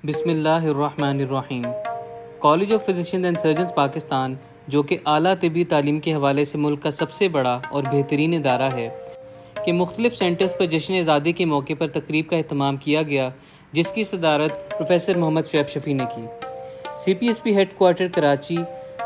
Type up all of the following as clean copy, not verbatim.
بسم اللہ الرحمن الرحیم۔ College of physician and surgeons Pakistan, جو کہ اعلیٰ طبی تعلیم کے حوالے سے ملک کا سب سے بڑا اور بہترین ادارہ ہے، کہ مختلف سینٹرز پر جشن آزادی کے موقع پر تقریب کا اہتمام کیا گیا، جس کی صدارت پروفیسر محمد شعیب شفیع نے کی۔ C P S P headquarter Karachi,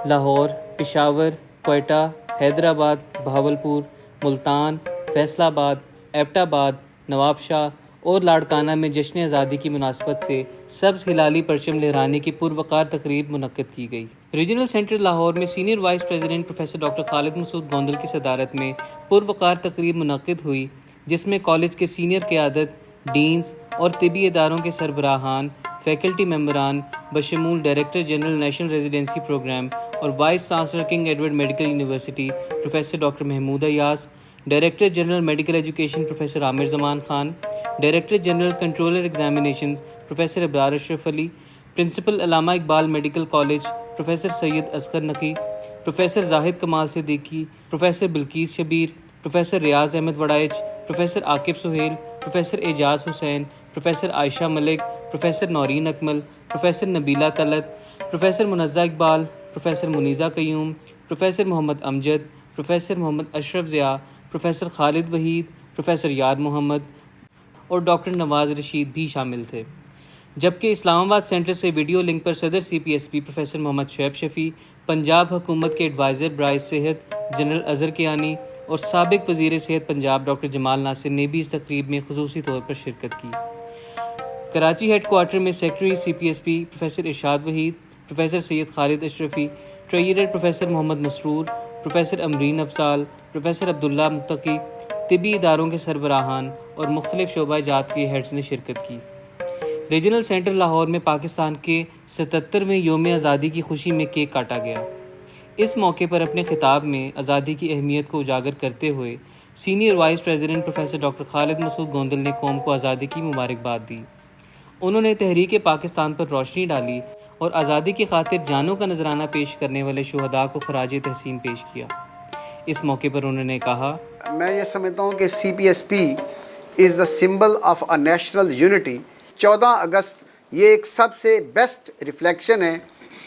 Lahore, Peshawar, Quetta, Hyderabad, Bahawalpur, Multan, Faisalabad, Abbott آباد، نواب شاہ اور لاڑکانہ میں جشن آزادی کی مناسبت سے سبز ہلالی پرچم لہرانے کی پروقار تقریب منعقد کی گئی۔ ریجنل سینٹر لاہور میں senior vice president professor doctor Khalid Masood Gondal کی صدارت میں پروقار تقریب منعقد ہوئی، جس میں کالج کے سینئر قیادت، ڈینز اور طبی اداروں کے سربراہان، فیکلٹی ممبران بشمول director general national residency programme اور vice chancellor King Edward medical university professor doctor Mahmood Ayaz, director general medical education professor Amir Zaman Khan, director general controller examinations professor Abrar Ashraf Ali, principal Allama Iqbal medical college professor Syed Asghar Naqi, professor Zahid Kamal Siddiqui, professor Bilquis Shabbir, professor Riaz Ahmad Warraich, professor Aqib Sohail, professor Ijaz Hussain, professor Ayesha Malik, professor Naureen Akmal, professor Nabila Talat, professor منزہ Iqbal, professor Muneeza قیوم، professor محمد امجد، professor محمد اشرف Zia, professor خالد Waheed, professor یاد محمد اور doctor نواز رشید بھی شامل تھے، جبکہ اسلام آباد centre سے video link پر صدر C P S P professor Muhammad Shoaib شفیع، پنجاب حکومت کے ایڈوائزر برائے صحت جنرل اظہر کیانی اور سابق وزیر صحت پنجاب ڈاکٹر جمال ناصر نے بھی اس تقریب میں خصوصی طور پر شرکت کی۔ کراچی ہیڈ کوارٹر میں سیکرٹری سی پی ایس پی پروفیسر ارشاد وحید، پروفیسر سید خالد اشرفی، ٹریجرر پروفیسر محمد مسرور، پروفیسر امرین افضال، پروفیسر عبداللہ متقی، طبی اداروں کے سربراہان اور مختلف شعبہ جات کے ہیڈز نے شرکت کی۔ ریجنل سینٹر لاہور میں پاکستان کے 77ویں یوم آزادی کی خوشی میں کیک کاٹا گیا۔ اس موقع پر اپنے خطاب میں آزادی کی اہمیت کو اجاگر کرتے ہوئے senior vice president professor doctor Khalid Masood Gondal نے قوم کو آزادی کی مبارکباد دی۔ انہوں نے تحریک پاکستان پر روشنی ڈالی اور آزادی کی خاطر جانوں کا نذرانہ پیش کرنے والے شہداء کو خراج تحسین پیش کیا۔ اس موقع پر انہوں نے کہا، میں یہ سمجھتا ہوں کہ C P S P is the symbol of a national unity. 14 اگست یہ ایک سب سے بیسٹ ریفلیکشن ہے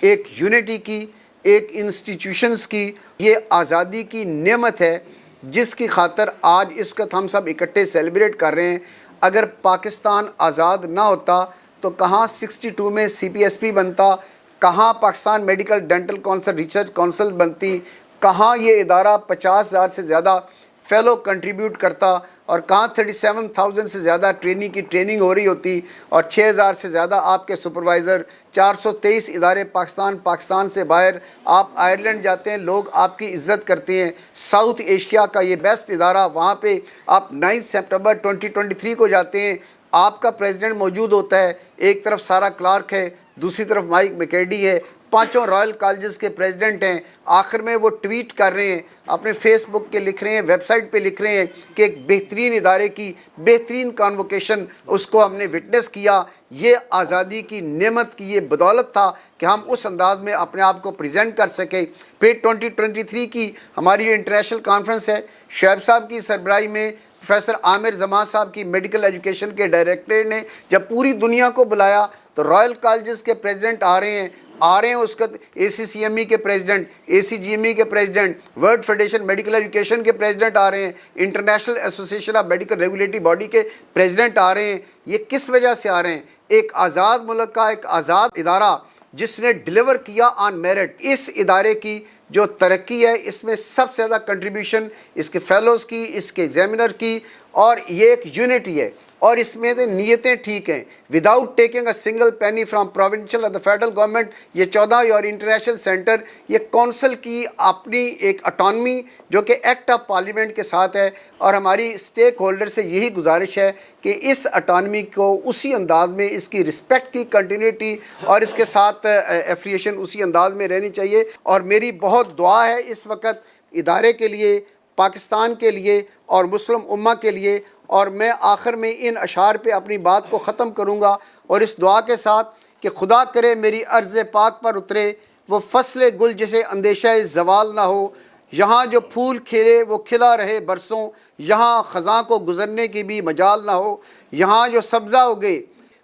ایک یونٹی کی، ایک انسٹیٹیوشنز کی۔ یہ آزادی کی نعمت ہے جس کی خاطر آج اس وقت ہم سب اکٹھے سیلیبریٹ کر رہے ہیں۔ اگر پاکستان آزاد نہ ہوتا تو کہاں 62 میں سی پی ایس پی بنتا، کہاں Pakistan medical dental council research council بنتی، کہاں یہ ادارہ 50,000 سے زیادہ فیلو کنٹریبیوٹ کرتا، اور کہاں 37,000 سے زیادہ ٹریننگ کی ٹریننگ ہو رہی ہوتی، اور 6,000 سے زیادہ آپ کے سپروائزر، 423 ادارے پاکستان سے باہر۔ آپ آئرلینڈ جاتے ہیں، لوگ آپ کی عزت کرتے ہیں۔ ساؤتھ ایشیا کا یہ بیسٹ ادارہ، وہاں پہ آپ 9 سپٹمبر 2023 کو جاتے ہیں، آپ کا پریزیڈنٹ موجود ہوتا ہے، ایک طرف سارا کلارک ہے، دوسری طرف مائک میکیڈی ہے، 5 رائل کالجز کے پریزیڈنٹ ہیں۔ آخر میں وہ ٹویٹ کر رہے ہیں، اپنے فیس بک کے لکھ رہے ہیں، ویب سائٹ پہ لکھ رہے ہیں کہ ایک بہترین ادارے کی بہترین کانووکیشن اس کو ہم نے وٹنس کیا۔ یہ آزادی کی نعمت کی یہ بدولت تھا کہ ہم اس انداز میں اپنے آپ کو پریزنٹ کر سکے۔ پھر 2023 کی ہماری جو انٹرنیشنل کانفرنس ہے، شعیب صاحب کی سربراہی میں پروفیسر عامر زمان صاحب کی میڈیکل ایجوکیشن کے ڈائریکٹر نے جب پوری دنیا کو بلایا تو رائل کالجز کے پریزیڈنٹ آ رہے ہیں اس وقت، اے سی سی ایم ای کے پریزیڈنٹ، اے سی جی ایم ای کے president, world federation medical education کے پریزیڈنٹ آ رہے ہیں، international association of medical regulatory body کے پریزیڈنٹ آ رہے ہیں۔ یہ کس وجہ سے آ رہے ہیں؟ ایک آزاد ملک کا ایک آزاد ادارہ جس نے ڈیلیور کیا آن میرٹ۔ اس ادارے کی جو ترقی ہے، اس میں سب سے زیادہ کنٹریبیوشن اس کے فیلوز کی، اس کے ایگزامینر کی، اور یہ ایک یونٹی ہے، اور اس میں نیتیں ٹھیک ہیں۔ Without taking a single penny from provincial اور دا فیڈرل گورنمنٹ، یہ 14 اور انٹرنیشنل سینٹر، یہ کونسل کی اپنی ایک اٹانومی جو کہ ایکٹ آف پارلیمنٹ کے ساتھ ہے، اور ہماری اسٹیک ہولڈر سے یہی گزارش ہے کہ اس اٹانومی کو اسی انداز میں، اس کی رسپیکٹ کی کنٹینیوٹی اور اس کے ساتھ ایفلیشن اسی انداز میں رہنی چاہیے۔ اور میری بہت دعا ہے اس وقت ادارے کے لیے، پاکستان کے لیے اور مسلم امہ کے لیے، اور میں آخر میں ان اشعار پہ اپنی بات کو ختم کروں گا، اور اس دعا کے ساتھ کہ خدا کرے میری عرض پاک پر اترے وہ فصل گل جسے اندیشہ زوال نہ ہو، یہاں جو پھول کھلے وہ کھلا رہے برسوں، یہاں خزاں کو گزرنے کی بھی مجال نہ ہو، یہاں جو سبزہ اگے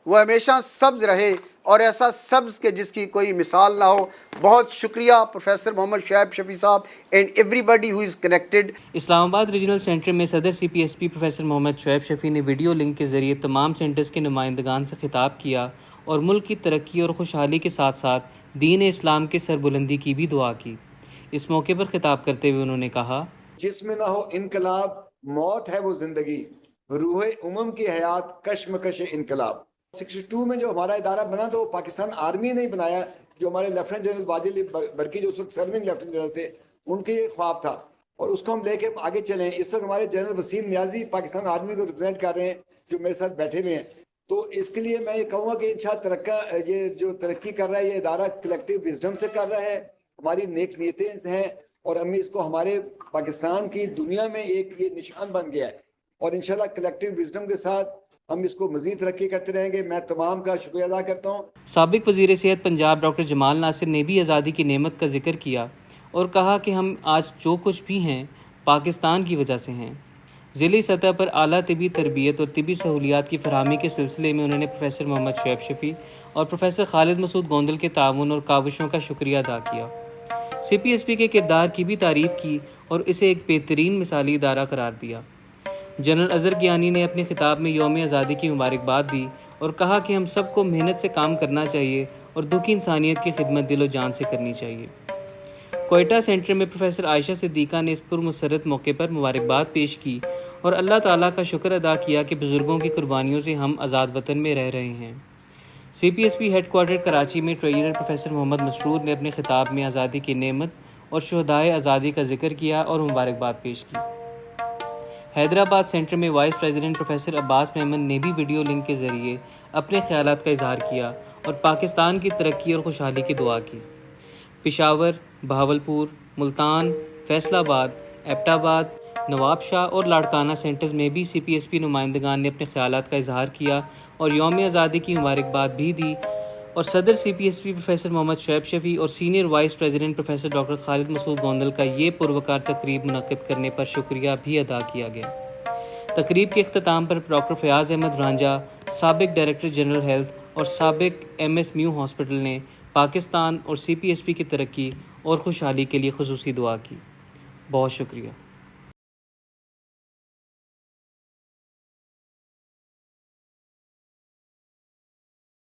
وہ ہمیشہ سبز رہے، اور ایسا سبز کے جس کی کوئی مثال نہ ہو. بہت شکریہ پروفیسر محمد شعیب شفیع صاحب and everybody who is connected. Islamabad regional centre میں صدر C P S P professor Muhammad Shoaib Shafi نے ویڈیو لنک کے ذریعے تمام سینٹرز کے نمائندگان سے خطاب کیا اور ملک کی ترقی اور خوشحالی کے ساتھ ساتھ دین اسلام کی سربلندی کی بھی دعا کی. اس موقع پر خطاب کرتے ہوئے انہوں نے کہا، جس میں نہ ہو انقلاب، موت ہے وہ زندگی، روح کی حیات، کشمکش انقلاب. 62 میں جو ہمارا ادارہ بنا تو وہ پاکستان آرمی نے بنایا، جو ہمارے لیفٹیننٹ جنرل واجد علی برکی جو اس وقت سرونگ لیفٹیننٹ جنرل تھے، ان کے یہ خواب تھا اور اس کو ہم لے کے آگے چلیں. اس وقت ہمارے جنرل وسیم نیازی پاکستان آرمی کو ریپرزینٹ کر رہے ہیں، جو میرے ساتھ بیٹھے ہوئے ہیں. تو اس کے لیے میں یہ کہوں گا کہ انشاءاللہ یہ جو ترقی کر رہا ہے یہ ادارہ کلیکٹیو وزڈم سے کر رہا ہے، ہماری نیک نیتیں ہیں اور ہم اس کو ہمارے پاکستان کی دنیا میں ایک یہ نشان بن گیا ہے اور انشاءاللہ کلیکٹیو وزڈم کے ساتھ ہم اس کو مزید ترقی کرتے رہیں گے. میں تمام کا شکریہ ادا کرتا ہوں. سابق وزیر صحت پنجاب ڈاکٹر جمال ناصر نے بھی آزادی کی نعمت کا ذکر کیا اور کہا کہ ہم آج جو کچھ بھی ہیں پاکستان کی وجہ سے ہیں. ضلعی سطح پر اعلیٰ طبی تربیت اور طبی سہولیات کی فراہمی کے سلسلے میں انہوں نے پروفیسر محمد شعیب شفیع اور پروفیسر خالد مسعود گوندل کے تعاون اور کاوشوں کا شکریہ ادا کیا. سی پی ایس پی کے کردار کی بھی تعریف کی اور اسے ایک بہترین مثالی ادارہ قرار دیا. جنرل اظہر گیانی نے اپنے خطاب میں یوم آزادی کی مبارکباد دی اور کہا کہ ہم سب کو محنت سے کام کرنا چاہیے اور دکھی انسانیت کی خدمت دل و جان سے کرنی چاہیے. کوئٹہ سینٹر میں پروفیسر عائشہ صدیقہ نے اس پرمسرت موقع پر مبارکباد پیش کی اور اللہ تعالیٰ کا شکر ادا کیا کہ بزرگوں کی قربانیوں سے ہم آزاد وطن میں رہ رہے ہیں. C P S P headquarter Karachi میں ٹریجرر پروفیسر محمد مسرور نے اپنے خطاب میں آزادی کی نعمت اور شہدائے آزادی کا ذکر کیا اور مبارکباد پیش کی. حیدرآباد سینٹر میں وائس پریزیڈنٹ پروفیسر عباس محمد نے بھی ویڈیو لنک کے ذریعے اپنے خیالات کا اظہار کیا اور پاکستان کی ترقی اور خوشحالی کی دعا کی. پشاور، بہاولپور، ملتان، فیصل آباد، ایبٹ آباد، نواب شاہ اور لاڑکانہ سینٹرز میں بھی سی پی ایس پی نمائندگان نے اپنے خیالات کا اظہار کیا اور یوم آزادی کی مبارکباد بھی دی اور صدر C P S P professor Muhammad Shoaib Shafi اور senior vice president professor doctor Khalid Masood Gondal کا یہ پروقار تقریب منعقد کرنے پر شکریہ بھی ادا کیا گیا. تقریب کے اختتام پر ڈاکٹر فیاض احمد رانجھا، سابق ڈائریکٹر جنرل ہیلتھ اور سابق ایم ایس میو ہاسپٹل نے پاکستان اور سی پی ایس پی کی ترقی اور خوشحالی کے لیے خصوصی دعا کی. بہت شکریہ.